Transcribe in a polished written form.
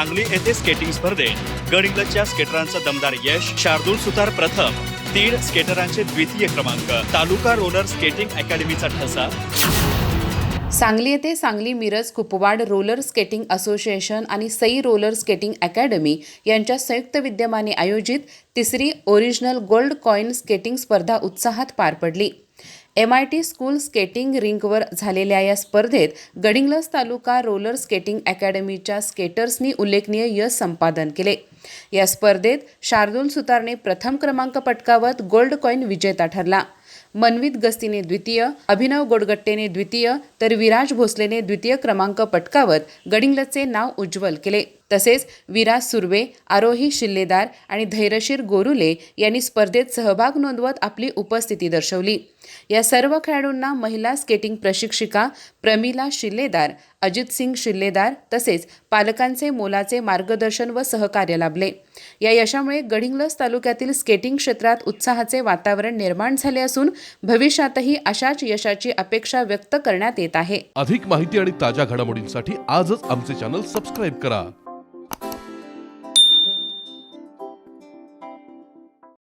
सांगली येथे स्केटिंग स्पर्धेत गडिंग्लजच्या स्केटरांचं दमदार यश, शार्दूल सुतार प्रथम, 3 स्केटरांचे द्वितीय क्रमांक, तालुका रोलर स्केटिंग अकॅडमीचा ठसा। सांगली येथे Sangli Miraj Kupwad roller skating association आणि सई रोलर स्केटिंग अकॅडमी यांच्या संयुक्त विद्यमाने आयोजित तिसरी ओरिजिनल गोल्ड कॉईन स्केटिंग स्पर्धा उत्साहात पार पडली। MIT स्कूल स्केटिंग रिंकवर झालेल्या या स्पर्धेत गडिंग्लज तालुका रोलर स्केटिंग अकॅडमीच्या स्केटर्सनी उल्लेखनीय यश संपादन केले। या स्पर्धेत शार्दूल सुतारने प्रथम क्रमांक पटकावत गोल्ड कॉईन विजेता ठरला। मनवित गस्तीने द्वितीय, अभिनव गोडगट्टेने द्वितीय तर विराज भोसलेने द्वितीय क्रमांक पटकावत गडिंग्लजचे नाव उज्ज्वल केले। तसेच विराज सुर्वे, आरोही शिल्लेदार आणि धैर्यशीर गोरुले यांनी स्पर्धेत सहभाग नोंदवत आपली उपस्थिती दर्शवली। या सर्व खेळाडूंना महिला स्केटिंग प्रशिक्षिका प्रमिला शिल्लेदार, अजित सिंग शिल्लेदार तसेच पालकांचे मोलाचे मार्गदर्शन व सहकार्य लाभले। या यशामुळे गडिंग्लज तालुक्यातील स्केटिंग क्षेत्रात उत्साहाचे वातावरण निर्माण झाले असून भविष्यातही अशाच यशाची अपेक्षा व्यक्त करण्यात येत आहे। अधिक माहिती आणि ताज्या घडामोडींसाठी आजच आमचे चॅनल सबस्क्राइब करा।